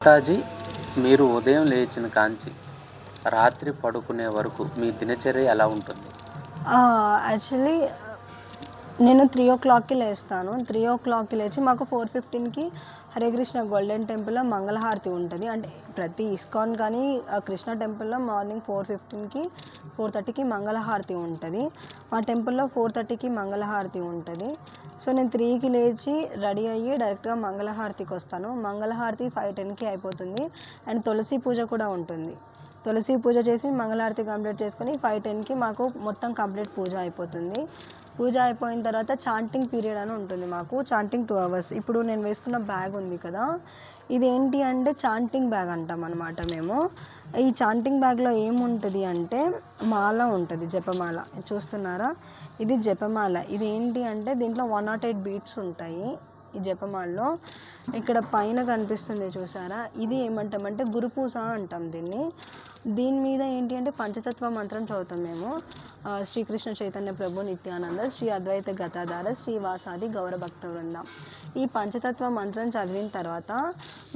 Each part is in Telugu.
మాతాజీ, మీరు ఉదయం లేచిన కాంచి రాత్రి పడుకునే వరకు మీ దినచర్య ఎలా ఉంటుంది? యాక్చువల్లీ నేను 3:00కి లేస్తాను. 3:00కి లేచి మాకు 4:15కి హరే కృష్ణ గోల్డెన్ టెంపుల్‌లో మంగళహారతి ఉంటది. అంటే ప్రతి ఇస్కాన్ కానీ కృష్ణ టెంపుల్‌లో మార్నింగ్ 4:15కి, 4:30కి మంగళహారతి ఉంటది. మా టెంపుల్‌లో 4:30కి మంగళహారతి ఉంటది. సో, నేను 3కి లేచి రెడీ అయ్యి డైరెక్ట్‌గా మంగళహారతికొస్తాను. మంగళహారతి 5:10కి అయిపోతుంది. అండ్ తులసి పూజ కూడా ఉంటుంది. తులసి పూజ చేసి మంగళహారతి కంప్లీట్ చేసుకొని 5:10కి మాకు మొత్తం కంప్లీట్ పూజ అయిపోతుంది. పూజ అయిపోయిన తర్వాత చాంటింగ్ పీరియడ్ అని ఉంటుంది మాకు. Chanting 2 hours. ఇప్పుడు నేను వేసుకున్న బ్యాగ్ ఉంది కదా! ఇదేంటి అంటే చాంటింగ్ బ్యాగ్ అంటామనమాట మేము. ఈ చాంటింగ్ బ్యాగ్‌లో ఏముంటది అంటే మాల ఉంటది, జపమాల. చూస్తున్నారా? ఇది జపమాల. ఇది ఏంటి అంటే దీంట్లో 108 బీట్స్ ఉంటాయి ఈ జపమాలలో. ఇక్కడ పైన కనిపిస్తుంది చూసారా? ఇది ఏమంటామంటే గురుపూస అంటాం దీన్ని. దీని మీద ఏంటి అంటే పంచతత్వ మంత్రం చదువుతాం మేము. శ్రీకృష్ణ చైతన్య ప్రభు నిత్యానంద, శ్రీ అద్వైత గదాధార, శ్రీవాసాది గౌరభక్త వృందం. ఈ పంచతత్వ మంత్రం చదివిన తర్వాత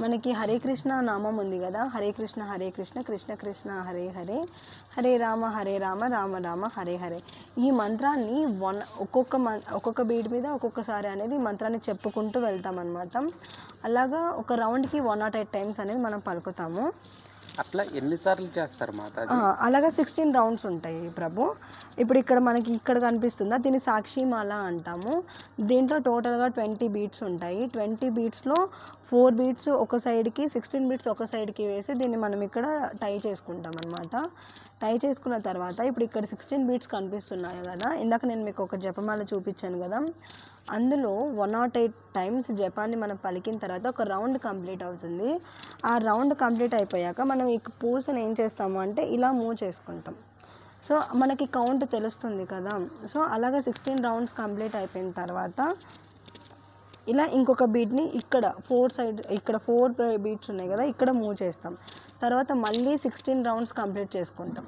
మనకి హరే కృష్ణ నామం ఉంది కదా! హరే కృష్ణ కృష్ణ కృష్ణ హరే హరే, హరే రామ రామ రామ హరే హరే. ఈ మంత్రాన్ని ఒక్కొక్క బీట్ మీద ఒక్కొక్కసారి అనేది మంత్రాన్ని చెప్పుకుంటూ వెళ్తామన్నమాట. అలాగా ఒక రౌండ్‌కి 108 టైమ్స్ అనేది మనం పలుకుతాము. అట్లా ఎన్నిసార్లు చేస్తారు మాతాజీ? అలాగా 16 రౌండ్స్ ఉంటాయి ప్రభు. ఇప్పుడు మనకి ఇక్కడ కనిపిస్తుందా? దీన్ని సాక్షిమాల అంటాము. దీంట్లో టోటల్‌గా 20 బీట్స్ ఉంటాయి. 20 బీట్స్‌లో 4 బీట్స్ ఒక సైడ్‌కి, 16 బీట్స్ ఒక సైడ్‌కి వేసి దీన్ని మనం ఇక్కడ టై చేసుకుంటాం అనమాట. టై చేసుకున్న తర్వాత ఇప్పుడు ఇక్కడ 16 బీట్స్ కనిపిస్తున్నాయి కదా! ఇందాక నేను మీకు ఒక జపమాల చూపించాను కదా! అందులో 108 టైమ్స్ జపాన్ని మనం పలికిన తర్వాత ఒక రౌండ్ కంప్లీట్ అవుతుంది. ఆ రౌండ్ కంప్లీట్ అయిపోయాక మనం ఈ పూసని ఏం చేస్తాము అంటే ఇలా మూవ్ చేసుకుంటాం. సో, మనకి కౌంట్ తెలుస్తుంది కదా! సో, అలాగా 16 రౌండ్స్ కంప్లీట్ అయిపోయిన తర్వాత ఇలా ఇంకొక బీట్‌ని ఇక్కడ 4 బీట్స్ ఉన్నాయి కదా! ఇక్కడ మూవ్ చేస్తాం. తర్వాత మళ్ళీ 16 రౌండ్స్ కంప్లీట్ చేసుకుంటాం.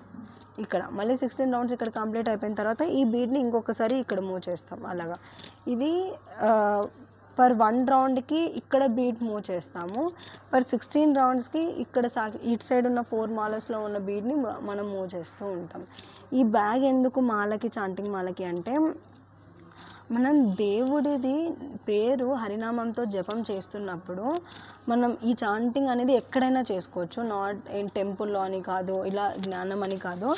మళ్ళీ 16 రౌండ్స్ ఇక్కడ కంప్లీట్ అయిపోయిన తర్వాత ఈ బీట్‌ని ఇంకొకసారి ఇక్కడ మూవ్ చేస్తాం అలాగా. ఇది పర్ 1 రౌండ్‌కి ఇక్కడ బీట్ మూవ్ చేస్తాము. పర్ 16 రౌండ్స్‌కి ఇక్కడ ఇటు సైడ్ ఉన్న 4 మాలస్‌లో ఉన్న బీట్‌ని మనం మూవ్ చేస్తూ ఉంటాం. ఈ బ్యాగ్ ఎందుకు మాలకి, చాంటింగ్ మాలకి అంటే మనం దేవుడిది పేరు హరినామంతో జపం చేస్తున్నప్పుడు మనం ఈ చాంటింగ్ అనేది ఎక్కడైనా చేసుకోవచ్చు. నాట్ ఇన్ టెంపుల్‌లో అని కాదు, ఇలా జ్ఞానం అని కాదు.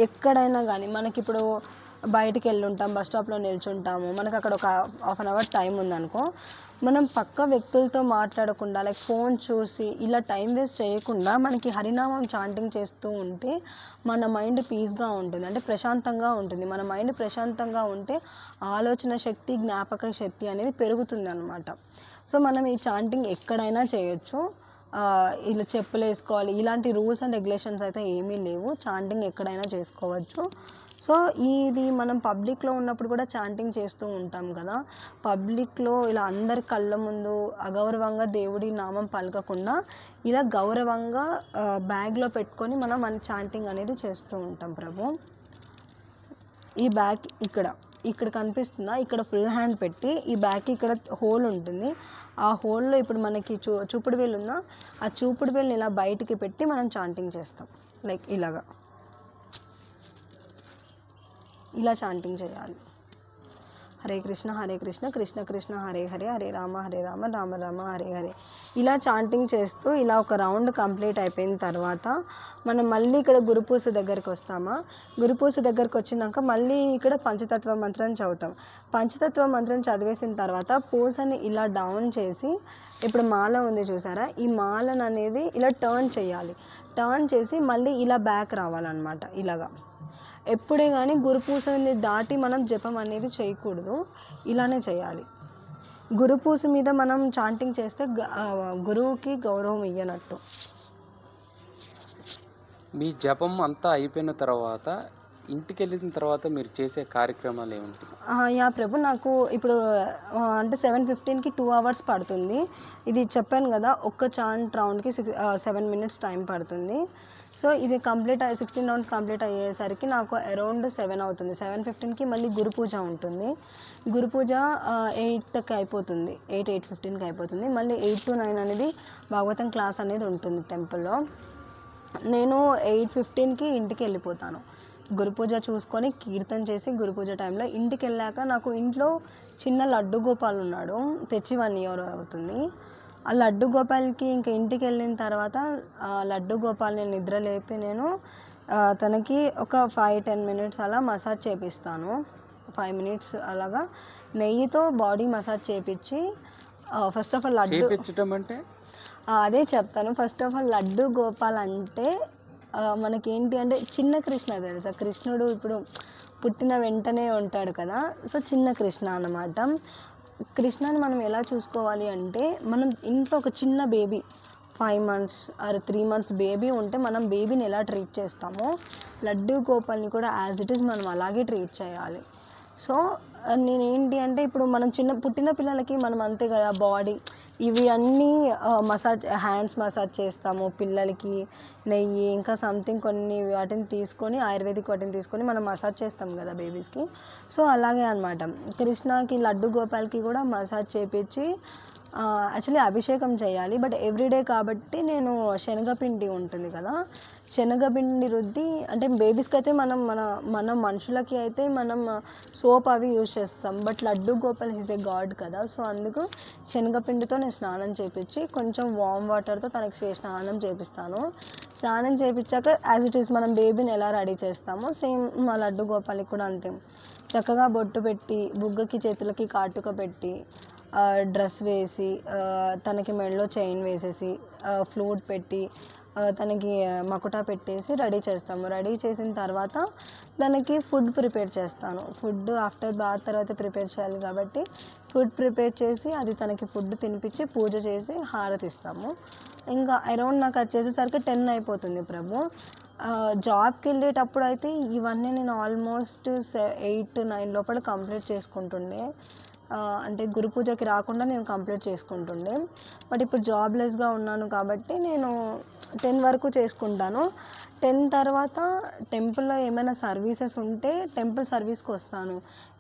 ఎక్కడైనా కానీ మనకిప్పుడు బయటికి వెళ్ళుంటాం, బస్ స్టాప్‌లో నిల్చుంటాము. మనకు అక్కడ ఒక హాఫ్ అన్ అవర్ టైం ఉందనుకో, మనం పక్క వ్యక్తులతో మాట్లాడకుండా లైక్ ఫోన్ చూసి ఇలా టైం వేస్ట్ చేయకుండా మనకి హరినామం చాంటింగ్ చేస్తూ ఉంటే మన మైండ్ పీస్‌గా ఉంటుంది. అంటే ప్రశాంతంగా ఉంటుంది. మన మైండ్ ప్రశాంతంగా ఉంటే ఆలోచన శక్తి, జ్ఞాపక శక్తి అనేది పెరుగుతుందనమాట. సో, మనం ఈ చాంటింగ్ ఎక్కడైనా చేయొచ్చు. ఇలా చెప్పులేసుకోవాలి ఇలాంటి రూల్స్ అండ్ రెగ్యులేషన్స్ అయితే ఏమీ లేవు. చాంటింగ్ ఎక్కడైనా చేసుకోవచ్చు. సో, ఇది మనం పబ్లిక్‌లో ఉన్నప్పుడు కూడా చాంటింగ్ చేస్తూ ఉంటాం కదా! పబ్లిక్‌లో ఇలా అందరి కళ్ళ ముందు అగౌరవంగా దేవుడి నామం పలకకుండా ఇలా గౌరవంగా బ్యాగ్‌లో పెట్టుకొని మనం మన చాంటింగ్ అనేది చేస్తూ ఉంటాం ప్రభు. ఈ బ్యాగ్ ఇక్కడ కనిపిస్తుందా? ఇక్కడ ఫుల్ హ్యాండ్ పెట్టి ఈ బ్యాగ్‌కి ఇక్కడ హోల్ ఉంటుంది. ఆ హోల్‌లో ఇప్పుడు మనకి చూపుడు వేలు ఉందా? ఆ చూపుడు వేలుని ఇలా బయటికి పెట్టి మనం చాంటింగ్ చేస్తాం. లైక్ ఇలా చాంటింగ్ చేయాలి. హరే కృష్ణ కృష్ణ కృష్ణ హరే హరే, హరే రామ రామ రామ హరే హరే. ఇలా చాంటింగ్ చేస్తూ ఇలా ఒక రౌండ్ కంప్లీట్ అయిపోయిన తర్వాత మనం మళ్ళీ ఇక్కడ గురుపూస దగ్గరికి వస్తామా? గురుపూస దగ్గరికి వచ్చినాక మళ్ళీ ఇక్కడ పంచతత్వ మంత్రం చదువుతాం. పంచతత్వ మంత్రం చదివేసిన తర్వాత పూసని ఇలా డౌన్ చేసి ఇప్పుడు మాల ఉంది చూసారా? ఈ మాలను అనేది ఇలా టర్న్ చేయాలి. టర్న్ చేసి మళ్ళీ ఇలా బ్యాక్ రావాలన్నమాట ఇలాగా. ఎప్పుడే కానీ గురుపూసని దాటి మనం జపం అనేది చేయకూడదు. ఇలానే చేయాలి. గురుపూస మీద మనం చాంటింగ్ చేస్తే గురువుకి గౌరవం ఇయ్యనట్టు. మీ జపం అంతా అయిపోయిన తర్వాత ఇంటికెళ్ళిన తర్వాత మీరు చేసే కార్యక్రమాలు ఏమిటి? ప్రభు, నాకు ఇప్పుడు అంటే 7:15కి 2 అవర్స్ పడుతుంది. ఇది చెప్పాను కదా! ఒక్క చాంట్ రౌండ్‌కి 7 మినిట్స్ టైం పడుతుంది. సో ఇది కంప్లీట్ 16 రౌండ్స్ కంప్లీట్ అయ్యేసరికి నాకు అరౌండ్ 7 అవుతుంది. 7:15కి మళ్ళీ గురు పూజ ఉంటుంది. గురు పూజ 8కి అయిపోతుంది. 8:15కి అయిపోతుంది. మళ్ళీ 8 to 9 అనేది భాగవతం క్లాస్ అనేది ఉంటుంది టెంపుల్లో. నేను 8:15కి ఇంటికి వెళ్ళిపోతాను. గురు పూజ చూసుకొని కీర్తన చేసి గురు పూజ టైంలో ఇంటికి వెళ్ళాక నాకు ఇంట్లో చిన్న లడ్డు గోపాల్ ఉన్నాడు. తెచ్చి 1 year అవుతుంది. ఆ లడ్డు గోపాల్కి ఇంక ఇంటికి వెళ్ళిన తర్వాత లడ్డు గోపాల్ని నిద్ర లేపి నేను తనకి ఒక 5-10 minutes అలా మసాజ్ చేపిస్తాను. 5 minutes అలాగా నెయ్యితో బాడీ మసాజ్ చేపించి ఫస్ట్ ఆఫ్ ఆల్ లడ్డు చేపించడం అంటే అదే చెప్తాను. First of all laddu Gopal అంటే మనకేంటి అంటే చిన్న కృష్ణ తెలుసా? కృష్ణుడు ఇప్పుడు పుట్టిన వెంటనే ఉంటాడు కదా, సో చిన్న కృష్ణ అన్నమాట. కృష్ణని మనం ఎలా చూసుకోవాలి అంటే, మనం ఇంట్లో ఒక చిన్న baby 5 months or 3 months baby ఉంటే మనం బేబీని ఎలా ట్రీట్ చేస్తామో లడ్డు గోపాల్ని కూడా యాజ్ ఇట్ ఈస్ మనం అలాగే ట్రీట్ చేయాలి. సో నేనేంటి అంటే ఇప్పుడు మనం పుట్టిన పిల్లలకి మనం అంతే కదా బాడీ ఇవి అన్నీ మసాజ్ హ్యాండ్స్ మసాజ్ చేస్తాము పిల్లలకి, నెయ్యి ఇంకా సంథింగ్ కొన్ని వాటిని తీసుకొని ఆయుర్వేదిక్ వాటిని తీసుకొని మనం మసాజ్ చేస్తాం కదా బేబీస్కి. సో అలాగే అనమాట కృష్ణకి లడ్డు గోపాల్కి కూడా మసాజ్ చేపించి యాక్చువల్లీ అభిషేకం చేయాలి. బట్ ఎవ్రీడే కాబట్టి నేను శనగపిండి ఉంటుంది కదా, శనగపిండి రుద్ది అంటే బేబీస్కి అయితే మన మనుషులకి అయితే మనం సోప్ అవి యూజ్ చేస్తాం. But laddu Gopal is a God కదా, సో అందుకు శనగపిండితో నేను స్నానం చేయించి కొంచెం వామ్ వాటర్తో తనకి స్నానం చేపిస్తాను. స్నానం చేయించాక యాజ్ ఇట్ ఈస్ మనం బేబీని ఎలా రెడీ చేస్తామో సేమ్ మా లడ్డు గోపాల్కి కూడా అంతే. చక్కగా బొట్టు పెట్టి బుగ్గకి చేతులకి కాటుక పెట్టి డ్రెస్ వేసి తనకి మెడలో చైన్ వేసేసి ఫ్లూట్ పెట్టి తనకి మకుటా పెట్టేసి రెడీ చేస్తాము. రెడీ చేసిన తర్వాత దానికి ఫుడ్ ప్రిపేర్ చేస్తాను. ఫుడ్ ఆఫ్టర్ బాత్ తర్వాత ప్రిపేర్ చేయాలి కాబట్టి ఫుడ్ ప్రిపేర్ చేసి అది తనకి ఫుడ్ తినిపించి పూజ చేసి హారతి ఇస్తాము. ఇంకా అరౌండ్ నాకు అది చేసేసరికి 10 అయిపోతుంది ప్రభు. జాబ్కి వెళ్ళేటప్పుడు అయితే ఇవన్నీ నేను ఆల్మోస్ట్ 8-9 లోపల కంప్లీట్ చేసుకుంటుండే. అంటే గురు పూజకి రాకుండా నేను కంప్లీట్ చేసుకుంటుండే. బట్ ఇప్పుడు జాబ్లెస్గా ఉన్నాను కాబట్టి నేను 10 వరకు చేసుకుంటాను. 10 తర్వాత టెంపుల్లో ఏమైనా సర్వీసెస్ ఉంటే టెంపుల్ సర్వీస్కి వస్తాను.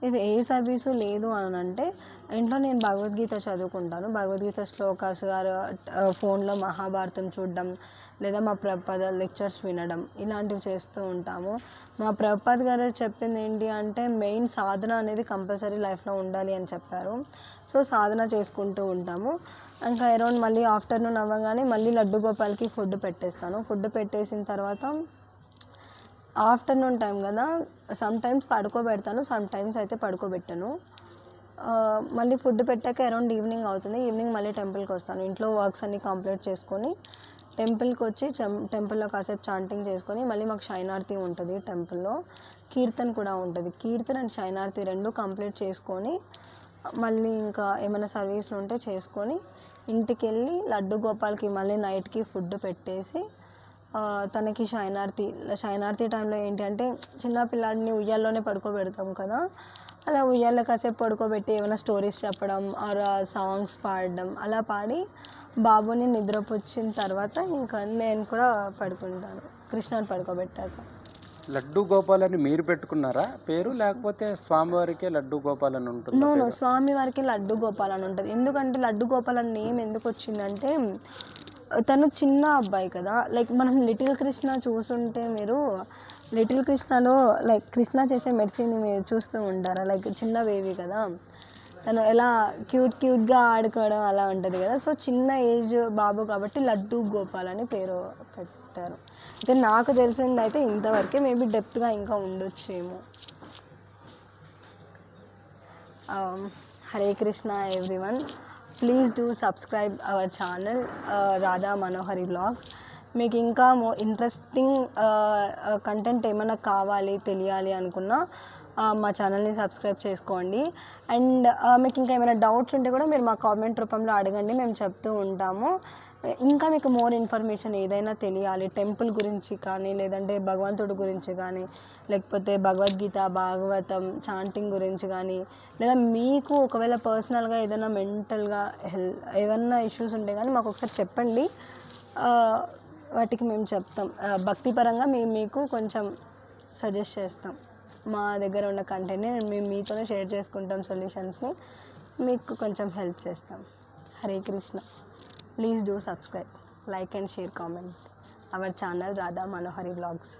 ఇవి ఏ సర్వీసు లేదు అని అంటే ఇంట్లో నేను భగవద్గీత చదువుకుంటాను. భగవద్గీత శ్లోకాస్ ఫోన్లో మహాభారతం చూడడం లేదా మా ప్రభుపాద లెక్చర్స్ వినడం ఇలాంటివి చేస్తూ ఉంటాము. మా ప్రభుపాద్ గారు చెప్పింది ఏంటి అంటే మెయిన్ సాధన అనేది కంపల్సరీ లైఫ్లో ఉండాలి అని చెప్పారు. సో సాధన చేసుకుంటూ ఉంటాము. ఇంకా అరౌండ్ మళ్ళీ ఆఫ్టర్నూన్ అవ్వగానే మళ్ళీ లడ్డు గోపాల్కి ఫుడ్ పెట్టేస్తాను. ఫుడ్ పెట్టేసిన తర్వాత ఆఫ్టర్నూన్ టైం కదా సమ్ టైమ్స్ పడుకోబెడతాను, సమ్ టైమ్స్ అయితే పడుకోబెట్టను. మళ్ళీ ఫుడ్ పెట్టాక అరౌండ్ ఈవినింగ్ అవుతుంది. ఈవినింగ్ మళ్ళీ టెంపుల్కి వస్తాను. ఇంట్లో వర్క్స్ అన్నీ కంప్లీట్ చేసుకొని టెంపుల్కి వచ్చి టెంపుల్లో కాసేపు చాంటింగ్ చేసుకొని మళ్ళీ మాకు శయనార్తి ఉంటుంది టెంపుల్లో, కీర్తన కూడా ఉంటుంది. కీర్తన అండ్ శయనార్తి 2 కంప్లీట్ చేసుకొని మళ్ళీ ఇంకా ఏమైనా సర్వీస్లు ఉంటే చేసుకొని ఇంటికి వెళ్ళి లడ్డు గోపాల్కి మళ్ళీ నైట్కి ఫుడ్ పెట్టేసి తనకి శయనార్తి టైంలో ఏంటి అంటే చిన్న పిల్లాడిని ఉయ్యాల్లోనే పడుకోబెడతాం కదా, అలా ఉయ్యాల్లో కాసేపు పడుకోబెట్టి ఏమైనా స్టోరీస్ చెప్పడం ఆర్ సాంగ్స్ పాడడం అలా పాడి బాబుని నిద్రపుచ్చిన తర్వాత ఇంకా నేను కూడా పడుకుంటాను కృష్ణని పడుకోబెట్టాక. లడ్డు గోపాల్ అని మీరు పెట్టుకున్నారా పేరు, లేకపోతే స్వామివారికే లడ్డు గోపాల్ అని ఉంటుంది? నో స్వామివారికి లడ్డు గోపాల్ అని ఉంటుంది. ఎందుకంటే లడ్డు గోపాల్ అని నేమ్ ఎందుకు వచ్చిందంటే తను చిన్న అబ్బాయి కదా, లైక్ మనం లిటిల్ కృష్ణ చూసుంటే మీరు లిటిల్ కృష్ణలో లైక్ కృష్ణ చేసే మెడిసిన్ మీరు చూస్తూ ఉంటారా, లైక్ చిన్న బేబీ కదా, తను ఎలా క్యూట్గా ఆడుకోవడం అలా ఉంటుంది కదా. సో చిన్న ఏజ్ బాబు కాబట్టి లడ్డు గోపాల్ అని పేరు పెట్టారు. అయితే నాకు తెలిసింది అయితే ఇంతవరకే, మేబీ డెప్త్గా ఇంకా ఉండొచ్చేమో. Hare Krishna everyone, please do subscribe our channel Radha Manohari vlogs. మీకు ఇంకా ఇంట్రెస్టింగ్ కంటెంట్ ఏమైనా కావాలి తెలియాలి అనుకున్నా మా ఛానల్ని సబ్స్క్రైబ్ చేసుకోండి. అండ్ మీకు ఇంకా ఏమైనా డౌట్స్ ఉంటే కూడా మీరు మా కామెంట్ రూపంలో అడగండి, మేము చెప్తూ ఉంటాము. ఇంకా మీకు మోర్ ఇన్ఫర్మేషన్ ఏదైనా తెలియాలి టెంపుల్ గురించి కానీ, లేదంటే భగవంతుడి గురించి కానీ, లేకపోతే భగవద్గీత భాగవతం చాంటింగ్ గురించి కానీ, లేదా మీకు ఒకవేళ పర్సనల్గా ఏదైనా మెంటల్గా ఏదైనా ఇష్యూస్ ఉంటే కానీ మాకు ఒకసారి చెప్పండి. వాటికి మేము చెప్తాం. భక్తిపరంగా మేము మీకు కొంచెం సజెస్ట్ చేస్తాం. మా దగ్గర ఉన్న కంటెంట్ని మేము మీతోనే షేర్ చేసుకుంటాం, సొల్యూషన్స్ని మీకు కొంచెం హెల్ప్ చేస్తాం. Hare Krishna. Please do subscribe, like and share, comment our channel Radha Manohari vlogs.